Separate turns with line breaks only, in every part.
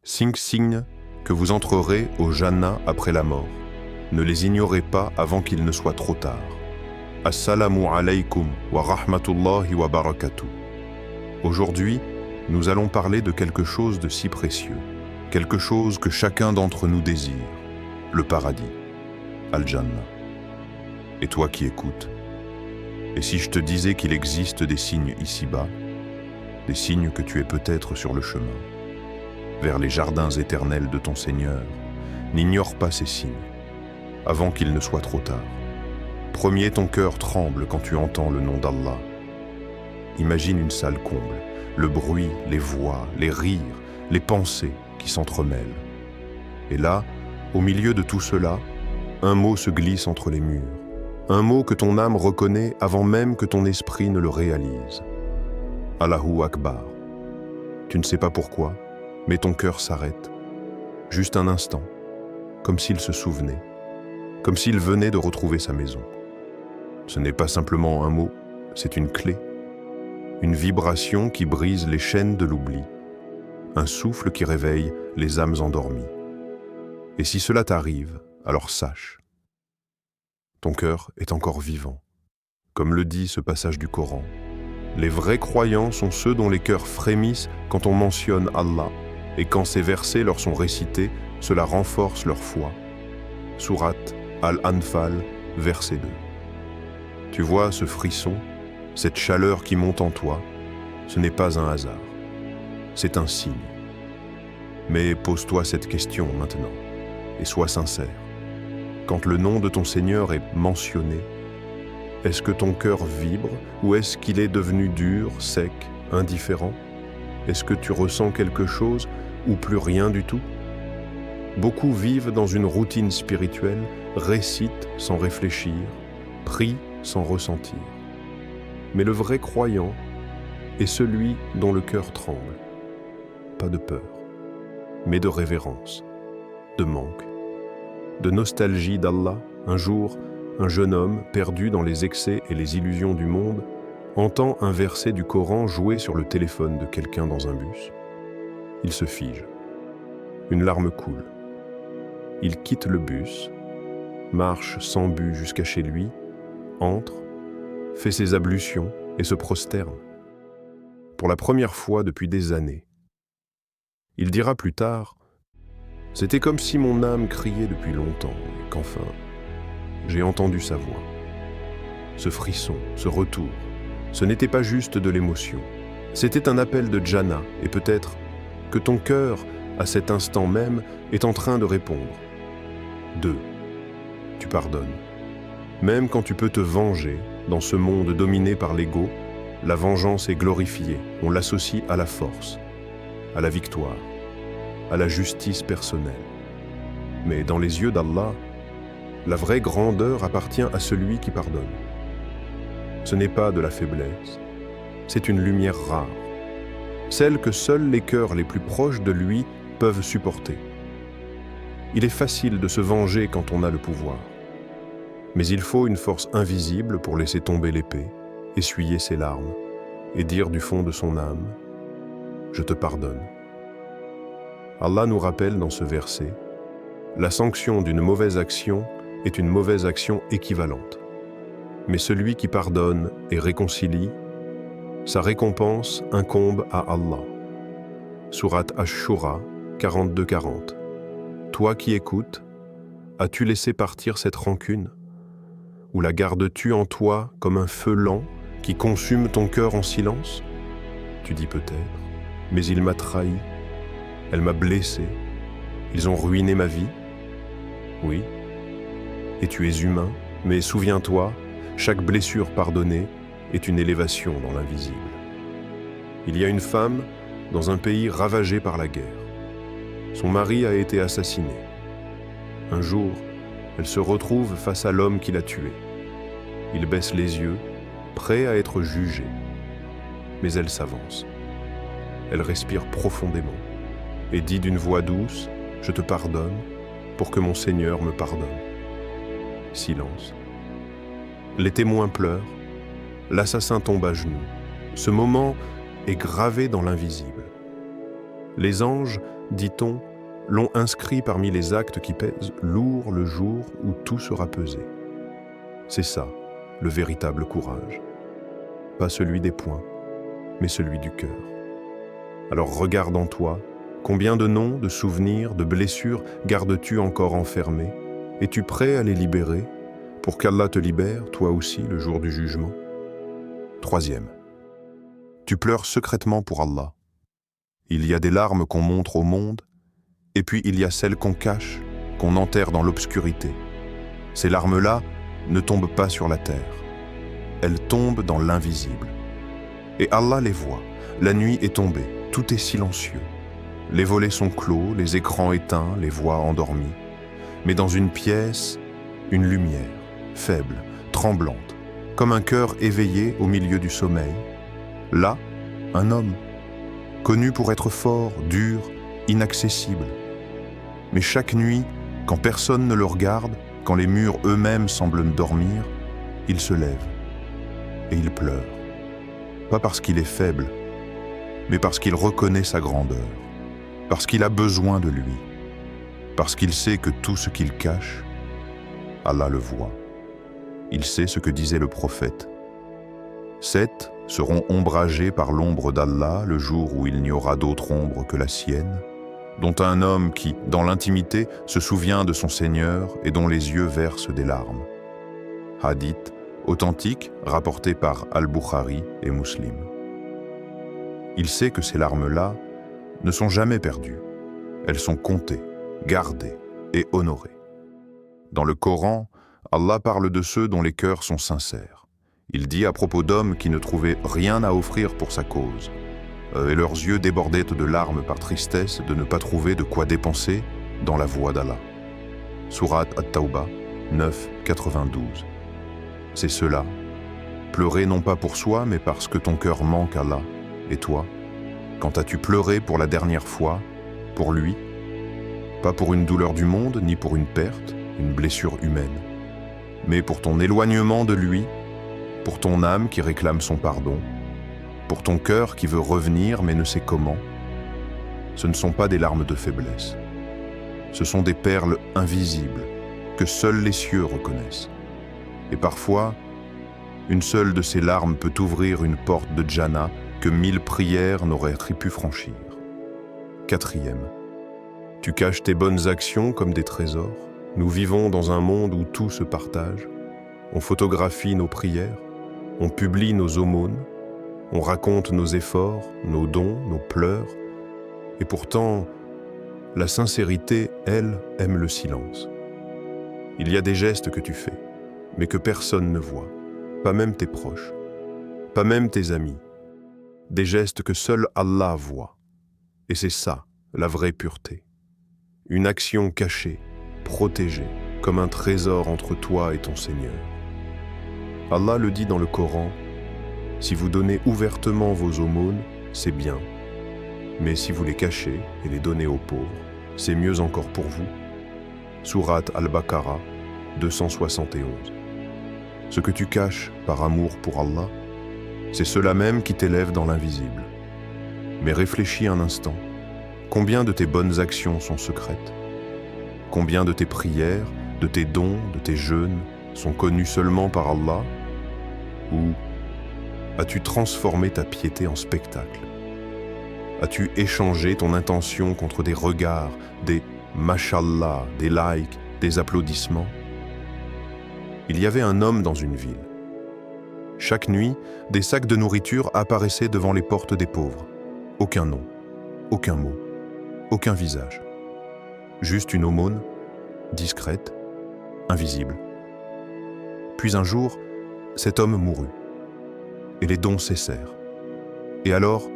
5 signes que vous entrerez au Jannah après la mort. Ne les ignorez pas avant qu'il ne soit trop tard. Assalamu alaykum wa rahmatullahi wa barakatuh. Aujourd'hui, nous allons parler de quelque chose de si précieux, quelque chose que chacun d'entre nous désire, le paradis, Al-Jannah. Et toi qui écoutes, et si je te disais qu'il existe des signes ici-bas, des signes que tu es peut-être sur le chemin, vers les jardins éternels de ton Seigneur, n'ignore pas ces signes, avant qu'il ne soit trop tard. Premier, ton cœur tremble quand tu entends le nom d'Allah. Imagine une salle comble, le bruit, les voix, les rires, les pensées qui s'entremêlent. Et là, au milieu de tout cela, un mot se glisse entre les murs, un mot que ton âme reconnaît avant même que ton esprit ne le réalise. Allahu Akbar. Tu ne sais pas pourquoi, mais ton cœur s'arrête, juste un instant, comme s'il se souvenait, comme s'il venait de retrouver sa maison. Ce n'est pas simplement un mot, c'est une clé, une vibration qui brise les chaînes de l'oubli, un souffle qui réveille les âmes endormies. Et si cela t'arrive, alors sache, ton cœur est encore vivant. Comme le dit ce passage du Coran, les vrais croyants sont ceux dont les cœurs frémissent quand on mentionne Allah, et quand ces versets leur sont récités, cela renforce leur foi. Sourate Al-Anfal, verset 2. Tu vois ce frisson, cette chaleur qui monte en toi, ce n'est pas un hasard, c'est un signe. Mais pose-toi cette question maintenant, et sois sincère. Quand le nom de ton Seigneur est mentionné, est-ce que ton cœur vibre ou est-ce qu'il est devenu dur, sec, indifférent? Est-ce que tu ressens quelque chose ou plus rien du tout? Beaucoup vivent dans une routine spirituelle, récitent sans réfléchir, prient sans ressentir. Mais le vrai croyant est celui dont le cœur tremble. Pas de peur, mais de révérence, de manque, de nostalgie d'Allah. Un jour, un jeune homme, perdu dans les excès et les illusions du monde, entend un verset du Coran jouer sur le téléphone de quelqu'un dans un bus. Il se fige. Une larme coule. Il quitte le bus, marche sans but jusqu'à chez lui, entre, fait ses ablutions et se prosterne. Pour la première fois depuis des années. Il dira plus tard, « C'était comme si mon âme criait depuis longtemps et qu'enfin, j'ai entendu sa voix. » Ce frisson, ce retour, ce n'était pas juste de l'émotion. C'était un appel de Jannah et peut-être que ton cœur, à cet instant même, est en train de répondre. 2. Tu pardonnes. Même quand tu peux te venger, dans ce monde dominé par l'ego, la vengeance est glorifiée, on l'associe à la force, à la victoire, à la justice personnelle. Mais dans les yeux d'Allah, la vraie grandeur appartient à celui qui pardonne. Ce n'est pas de la faiblesse, c'est une lumière rare, celle que seuls les cœurs les plus proches de lui peuvent supporter. Il est facile de se venger quand on a le pouvoir, mais il faut une force invisible pour laisser tomber l'épée, essuyer ses larmes et dire du fond de son âme « Je te pardonne ». Allah nous rappelle dans ce verset « La sanction d'une mauvaise action est une mauvaise action équivalente. Mais celui qui pardonne et réconcilie, sa récompense incombe à Allah. » Sourate Ash-Shura 42-40. Toi qui écoutes, as-tu laissé partir cette rancune? Ou la gardes-tu en toi comme un feu lent qui consume ton cœur en silence? Tu dis peut-être, mais il m'a trahi, elle m'a blessé, ils ont ruiné ma vie. Oui, et tu es humain, mais souviens-toi, chaque blessure pardonnée est une élévation dans l'invisible. Il y a une femme dans un pays ravagé par la guerre. Son mari a été assassiné. Un jour, elle se retrouve face à l'homme qui l'a tuée. Il baisse les yeux, prêt à être jugé. Mais elle s'avance. Elle respire profondément et dit d'une voix douce « Je te pardonne pour que mon Seigneur me pardonne. » Silence. Les témoins pleurent. L'assassin tombe à genoux. Ce moment est gravé dans l'invisible. Les anges dit-on, l'ont inscrit parmi les actes qui pèsent lourd le jour où tout sera pesé. C'est ça, le véritable courage. Pas celui des poings, mais celui du cœur. Alors regarde en toi, combien de noms, de souvenirs, de blessures gardes-tu encore enfermés? Es-tu prêt à les libérer pour qu'Allah te libère, toi aussi, le jour du jugement? Troisième, tu pleures secrètement pour Allah. Il y a des larmes qu'on montre au monde, et puis il y a celles qu'on cache, qu'on enterre dans l'obscurité. Ces larmes-là ne tombent pas sur la terre. Elles tombent dans l'invisible. Et Allah les voit. La nuit est tombée, tout est silencieux. Les volets sont clos, les écrans éteints, les voix endormies. Mais dans une pièce, une lumière, faible, tremblante, comme un cœur éveillé au milieu du sommeil. Là, un homme, connu pour être fort, dur, inaccessible. Mais chaque nuit, quand personne ne le regarde, quand les murs eux-mêmes semblent dormir, il se lève et il pleure. Pas parce qu'il est faible, mais parce qu'il reconnaît sa grandeur, parce qu'il a besoin de lui, parce qu'il sait que tout ce qu'il cache, Allah le voit. Il sait ce que disait le prophète. 7 seront ombragés par l'ombre d'Allah le jour où il n'y aura d'autre ombre que la sienne, dont un homme qui, dans l'intimité, se souvient de son Seigneur et dont les yeux versent des larmes. Hadith authentique rapporté par Al-Bukhari et Muslim. Il sait que ces larmes-là ne sont jamais perdues. Elles sont comptées, gardées et honorées. Dans le Coran, Allah parle de ceux dont les cœurs sont sincères. Il dit à propos d'hommes qui ne trouvaient rien à offrir pour sa cause, et leurs yeux débordaient de larmes par tristesse de ne pas trouver de quoi dépenser dans la voie d'Allah. Sourate At-Tawbah 9, 92. C'est cela. Pleurer non pas pour soi, mais parce que ton cœur manque à Allah. Et toi, quand as-tu pleuré pour la dernière fois, pour lui? Pas pour une douleur du monde, ni pour une perte, une blessure humaine, mais pour ton éloignement de lui, pour ton âme qui réclame son pardon, pour ton cœur qui veut revenir mais ne sait comment. Ce ne sont pas des larmes de faiblesse. Ce sont des perles invisibles que seuls les cieux reconnaissent. Et parfois, une seule de ces larmes peut ouvrir une porte de Jannah que 1000 prières n'auraient pu franchir. Quatrième, tu caches tes bonnes actions comme des trésors. Nous vivons dans un monde où tout se partage. On photographie nos prières, on publie nos aumônes, on raconte nos efforts, nos dons, nos pleurs. Et pourtant, la sincérité, elle, aime le silence. Il y a des gestes que tu fais, mais que personne ne voit, pas même tes proches, pas même tes amis. Des gestes que seul Allah voit. Et c'est ça, la vraie pureté. Une action cachée, protégée, comme un trésor entre toi et ton Seigneur. Allah le dit dans le Coran, « Si vous donnez ouvertement vos aumônes, c'est bien. Mais si vous les cachez et les donnez aux pauvres, c'est mieux encore pour vous. » Sourate Al-Baqarah 271. Ce que tu caches par amour pour Allah, c'est cela même qui t'élève dans l'invisible. Mais réfléchis un instant. Combien de tes bonnes actions sont secrètes? Combien de tes prières, de tes dons, de tes jeûnes sont connus seulement par Allah? Ou as-tu transformé ta piété en spectacle? As-tu échangé ton intention contre des regards, des « mashallah », des likes, des applaudissements? Il y avait un homme dans une ville. Chaque nuit, des sacs de nourriture apparaissaient devant les portes des pauvres. Aucun nom, aucun mot, aucun visage. Juste une aumône, discrète, invisible. Puis un jour, cet homme mourut, et les dons cessèrent. Et alors,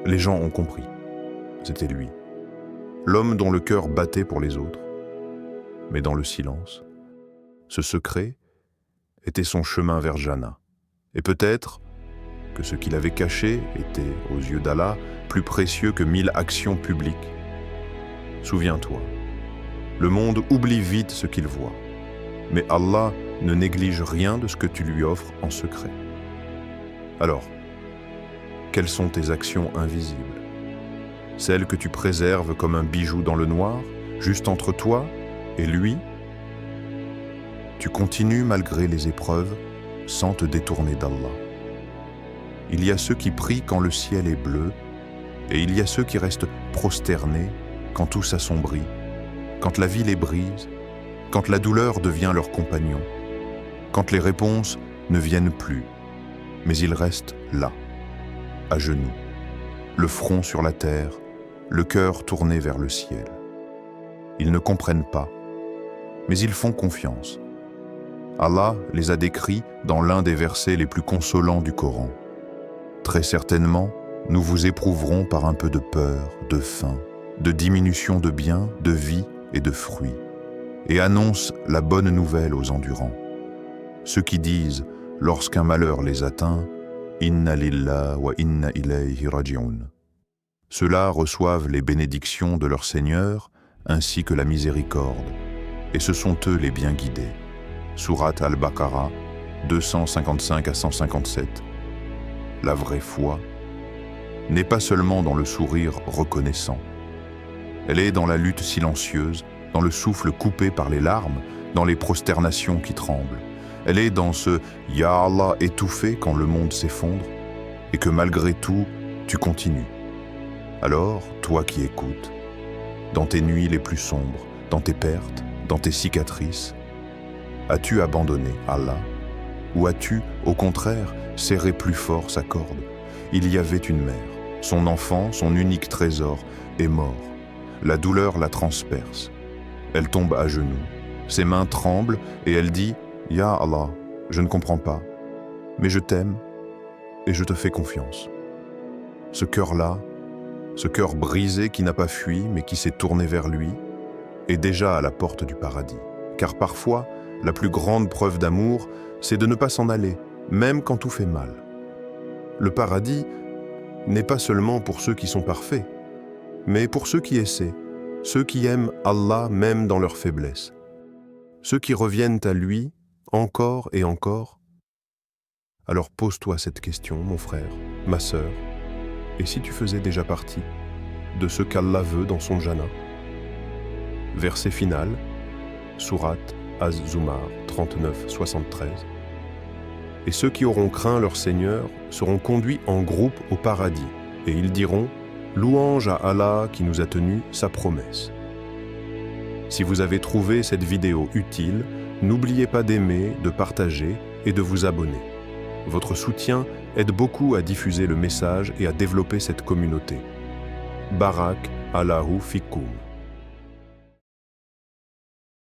les gens ont compris. C'était lui, l'homme dont le cœur battait pour les autres. Mais dans le silence, ce secret était son chemin vers Jannah. Et peut-être que ce qu'il avait caché était, aux yeux d'Allah, plus précieux que 1000 actions publiques. Souviens-toi, le monde oublie vite ce qu'il voit, mais Allah ne néglige rien de ce que tu lui offres en secret. Alors, quelles sont tes actions invisibles? celle que tu préserves comme un bijou dans le noir, juste entre toi et lui. Tu continues malgré les épreuves, sans te détourner d'Allah. Il y a ceux qui prient quand le ciel est bleu, et il y a ceux qui restent prosternés quand tout s'assombrit, quand la vie les brise, quand la douleur devient leur compagnon, quand les réponses ne viennent plus, mais ils restent là, à genoux, le front sur la terre, le cœur tourné vers le ciel. Ils ne comprennent pas, mais ils font confiance. Allah les a décrits dans l'un des versets les plus consolants du Coran. Très certainement, nous vous éprouverons par un peu de peur, de faim, de diminution de biens, de vie et de fruits, et annonce la bonne nouvelle aux endurants. Ceux qui disent, lorsqu'un malheur les atteint, « Inna lillah wa inna ilayhi raji'un » Ceux-là reçoivent les bénédictions de leur Seigneur ainsi que la miséricorde, et ce sont eux les bien guidés. Sourate Al-Baqarah, 255 à 157. La vraie foi n'est pas seulement dans le sourire reconnaissant. Elle est dans la lutte silencieuse, dans le souffle coupé par les larmes, dans les prosternations qui tremblent. Elle est dans ce « Ya Allah » étouffé quand le monde s'effondre, et que malgré tout, tu continues. Alors, toi qui écoutes, dans tes nuits les plus sombres, dans tes pertes, dans tes cicatrices, as-tu abandonné Allah? Ou as-tu, au contraire, serré plus fort sa corde? Il y avait une mère. Son enfant, son unique trésor, est mort. La douleur la transperce. Elle tombe à genoux. Ses mains tremblent et elle dit « Ya Allah, je ne comprends pas, mais je t'aime et je te fais confiance. » Ce cœur-là, ce cœur brisé qui n'a pas fui mais qui s'est tourné vers lui, est déjà à la porte du paradis. Car parfois, la plus grande preuve d'amour, c'est de ne pas s'en aller, même quand tout fait mal. Le paradis n'est pas seulement pour ceux qui sont parfaits, mais pour ceux qui essaient, ceux qui aiment Allah même dans leur faiblesse, ceux qui reviennent à lui encore et encore. Alors pose-toi cette question, mon frère, ma sœur, et si tu faisais déjà partie de ce qu'Allah veut dans son Jannah? Verset final, Sourate Az-Zumar 39-73. Et ceux qui auront craint leur Seigneur seront conduits en groupe au paradis, et ils diront « Louange à Allah qui nous a tenu sa promesse ». Si vous avez trouvé cette vidéo utile, n'oubliez pas d'aimer, de partager et de vous abonner. Votre soutien aide beaucoup à diffuser le message et à développer cette communauté. Barak Allahu Fikum.